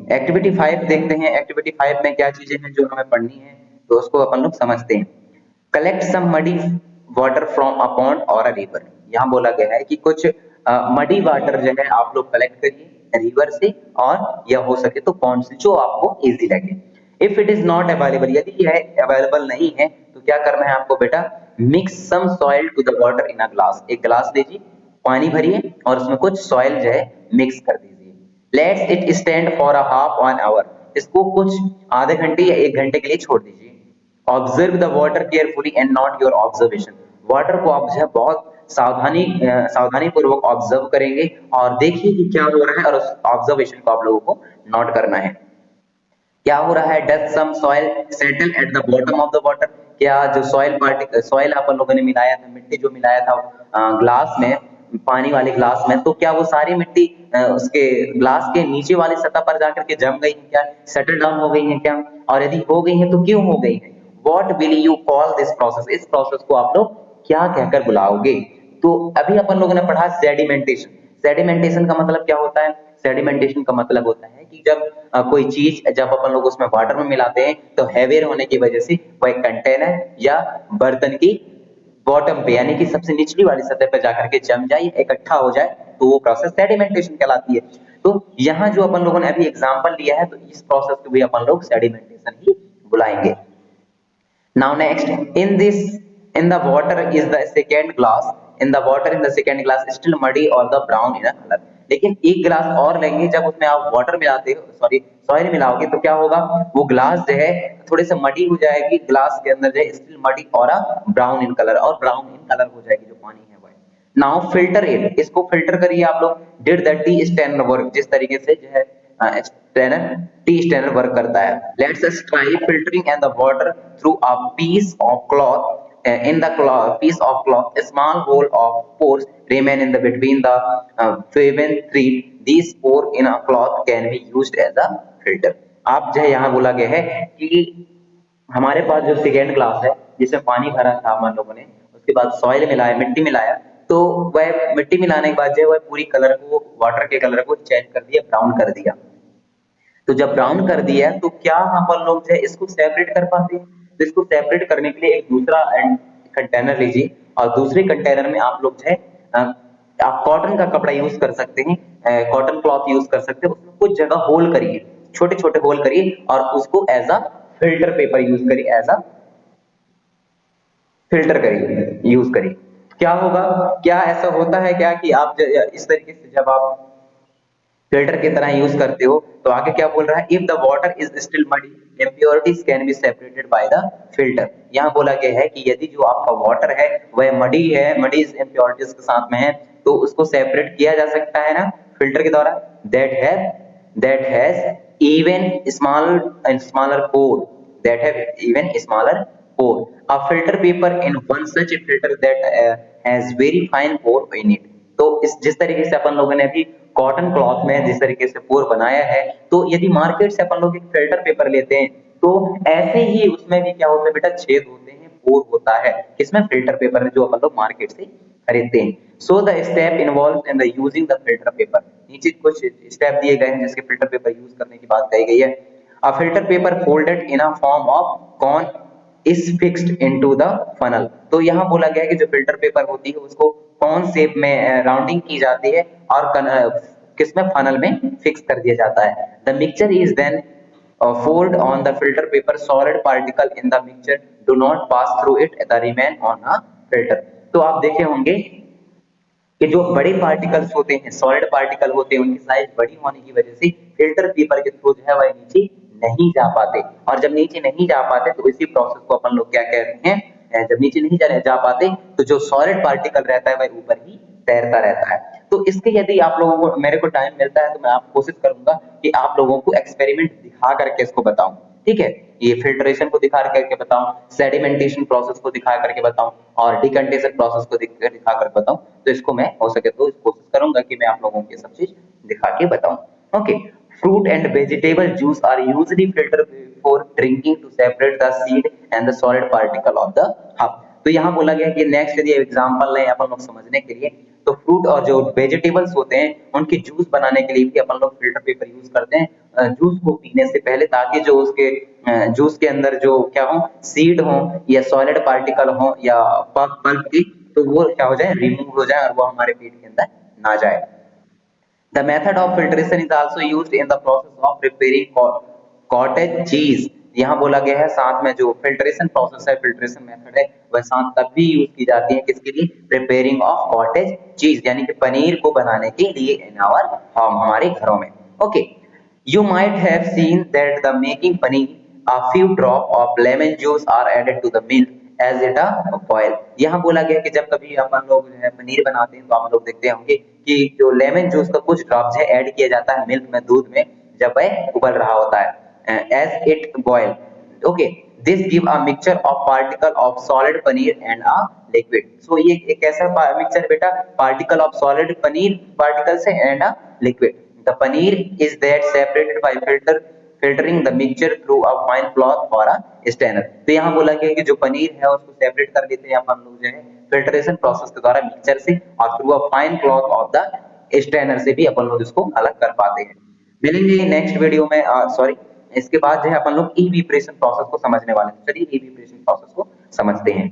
Activity 5 देखते हैं। Activity 5 में क्या चीजें हैं जो हमें पढ़नी है, तो उसको अपन लोग समझते हैं। Collect some muddy water from a pond और अ रिवर। यहाँ बोला गया है कि कुछ मडी वाटर जो है आप लोग कलेक्ट करिए रिवर से, और या हो सके तो पॉन्ड से, जो आपको इजी लगे। If it is not available, यदि यह अवेलेबल नहीं है तो क्या करना है आपको बेटा, mix some soil to the water in a glass. एक ग्लास लीजिए, पानी भरिए और उसमें कुछ सॉइल जो है मिक्स कर दीजिए। Let's it stand for a half an hour. इसको कुछ आधे घंटे या 1 घंटे के लिए छोड़ दीजिए। Observe the water carefully and not your observation. Water को आप जो है बहुत सावधानी पूर्वक ऑब्जर्व करेंगे और देखिए कि क्या हो रहा है, और उस ऑब्जर्वेशन को आप लोगों को नोट करना है। क्या हो रहा है, does some soil settle at the bottom of the water. क्या जो सॉइल अपन लोगों ने मिलाया था, मिट्टी जो मिलाया था ग्लास में, पानी वाले ग्लास में, तो क्या वो सारी मिट्टी उसके ग्लास के नीचे वाली सतह पर जाकर के जम गई है क्या, सेटल डाउन हो गई है क्या, और यदि हो गई है तो क्यों हो गई है। What will you call this process. इस प्रोसेस को आप लोग क्या कहकर बुलाओगे। तो अभी अपन लोगों ने पढ़ा सेडिमेंटेशन। सेडिमेंटेशन का मतलब क्या होता है, सेडिमेंटेशन का मतलब होता है कि जब कोई चीज जब अपन लोग उसमें वाटर में मिलाते हैं तो हैवियर होने की वजह से वह कंटेनर या बर्तन की बॉटम पे, यानी कि सबसे निचली वाली सतह पे जाकर के जम जाए, इकट्ठा हो जाए, तो वो प्रोसेस सेडिमेंटेशन कहलाती है। तो यहाँ जो अपन लोगों ने अभी एग्जांपल लिया है, तो इस प्रोसेस को भी अपन लोग सेडिमेंटेशन ही बुलाएंगे। Now next, in the water is the second glass. In the water in the second glass still muddy or the brown in a color. लेकिन एक ग्लास और लेंगे, जब उसमें आप वाटर मिलाते हो, सॉरी सॉइल मिलाओगे, तो क्या होगा, वो ग्लास जो है थोड़े से मडी हो जाएगी, ग्लास के अंदर जो है स्टिल मडी और ब्राउन इन कलर, और ब्राउन इन कलर हो जाएगी जो पानी है वह। नाउ फिल्टर इट, इसको फिल्टर करिए आप लोग। डिड द टी स्टैंडर वर्क, जिस तरीके से जो है स्टैनर टी स्टैनर वर्क करता है। Let's us try filtering and the water through a piece of cloth. In the piece of cloth, a small hole of pores remain in the between the woven thread. These pores in a cloth can be used as a filter. आप जो है यहाँ बोला गया है कि हमारे पास जो सेकेंड ग्लास है जिसमें पानी भरा था हम लोगों ने, उसके बाद सॉइल मिलाया, मिट्टी मिलाया, तो वह मिट्टी मिलाने के बाद जो है वह पूरी कलर को, वाटर के कलर को चेंज कर दिया, ब्राउन कर दिया। तो जब ब्राउन कर दिया तो क्या हम लोग जो है इसको सेपरेट कर पाते हैं। तो इसको सेपरेट करने के लिए एक दूसरा कंटेनर लीजिए, और दूसरे कंटेनर में आप लोग जो है आप कॉटन का कपड़ा यूज कर सकते हैं, कॉटन क्लॉथ यूज कर सकते हैं। उसमें कुछ जगह होल करिए, छोटे छोटे होल करिए, और उसको as a filter paper use करिए, एज अ फिल्टर करिए, यूज करिए। क्या होगा, क्या ऐसा होता है क्या कि आप इस तरीके से जब आप फिल्टर की तरह यूज करते हो, तो आगे क्या बोल रहा है, if the water is still muddy impurities can be separated by the filter. यहाँ बोला गया है कि यदि जो आपका वाटर है वह मडी है, मडी इम्प्योरिटीज के साथ में है, तो उसको सेपरेट किया जा सकता है ना फिल्टर के द्वारा। That has even smaller pore, that have even smaller pore. A filter paper in one such a filter that has very fine pore in it. तो इस जिस तरीके से अपन लोगों ने अभी कॉटन क्लॉथ में जिस तरीके से पोर बनाया है, तो यदि मार्केट से अपन लोग एक फिल्टर पेपर लेते हैं, तो ऐसे ही उसमें भी क्या होता है बेटा, छेद होते हैं, पोर होता है, किसमें, फिल्टर पेपर में, जो अपन लोग मार्केट से खरीदते हैं। So the step involve in the using the filter paper. नीचे कुछ स्टेप दिए गए हैं जिसके फिल्टर पेपर यूज करने की बात कही गई है। A filter paper folded in a form of cone is fixed into the funnel. तो यहाँ बोला गया है कि जो फिल्टर पेपर होती है उसको कौन शेप में राउंडिंग की जाती है, और किसमें, फनल में फिक्स कर दिया जाता है। The mixture is then fold on the filter paper, solid particle in the mixture do not pass through it, the remain on a filter। तो आप देखे होंगे कि जो बड़े पार्टिकल्स होते हैं, सॉलिड पार्टिकल होते हैं, उनकी साइज बड़ी होने की वजह से फिल्टर पेपर के थ्रू जो है वह नीचे नहीं जा पाते, और जब नीचे नहीं जा पाते तो इसी प्रोसेस को अपन लोग क्या कहते हैं, जब नीचे नहीं जा पाते तो जो सॉलिड पार्टिकल रहता है वह ऊपर ही तैरता रहता है। तो इसके यदि आप लोगों को, मेरे को टाइम मिलता है तो मैं आप कोशिश करूंगा कि आप लोगों को एक्सपेरिमेंट दिखा करके इसको बताऊं, ठीक है। ये फिल्ट्रेशन को दिखा करके बताऊं, सेडिमेंटेशन प्रोसेस को दिखा करके बताऊं, और डिकंडेंसेशन प्रोसेस को दिखा कर बताऊं। तो इसको मैं हो सके तो कोशिश करूंगा कि मैं आप लोगों को सब चीज दिखा के बताऊं। Okay, fruit and vegetable juice are usually filtered before drinking to separate the seed and the solid particle of the hub। तो यहाँ बोला गया कि नेक्स्ट यदि एग्जांपल लें अपन लोग समझने के लिए, तो फ्रूट और जो वेजिटेबल्स होते हैं उनके जूस बनाने के लिए भी अपन लोग फिल्टर पेपर यूज करते हैं, जूस को पीने से पहले, ताकि जो उसके जूस के अंदर जो क्या हो, सीड हो या सॉलिड पार्टिकल हो या पल्प की, तो वो क्या हो जाए, रिमूव हो जाए और वो हमारे पेट के अंदर ना जाए। The method of filtration is also used in the process of preparing cottage cheese। यहाँ बोला गया है साथ में जो फिल्ट्रेशन प्रोसेस है, फिल्ट्रेशन मेथड है, वह साथ तब भी यूज की जाती है किसके लिए, प्रिपेयरिंग ऑफ कॉटेज चीज, यानी कि पनीर को बनाने के लिए इन आवर होम, हमारे घरों में। Okay, you might have seen that the making paneer, a few drop of lemon juice are added to the milk as it a boil। यहाँ बोला गया कि जब कभी अपन लोग जो है पनीर बनाते हैं तो आप लोग देखते होंगे कि जो लेमन जूस का कुछ ड्रॉप्स है ऐड किया जाता है मिल्क में, दूध में, जब वह उबल रहा होता है, as it boil। Okay, this give a mixture of particle of solid paneer and a liquid। So ये एक ऐसा मिक्सचर बेटा, particle of solid paneer particles है and a liquid। The paneer is that separated by filtering the mixture through a fine cloth or a strainer। तो यहाँ बोला गया कि जो पनीर है उसको सेपरेट कर लेते हैं अपन लोग जो है फिल्ट्रेशन प्रोसेस के द्वारा मिक्सचर से, और through a fine cloth of the strainer से भी अपन लोग इसको अलग कर पाते हैं। मिलेंगे नेक्स्ट वीडियो में, सॉरी, इसके बाद जो है अपन लोग ई प्रिपरेशन प्रोसेस को समझने वाले हैं। चलिए ई प्रिपरेशन प्रोसेस को समझते हैं।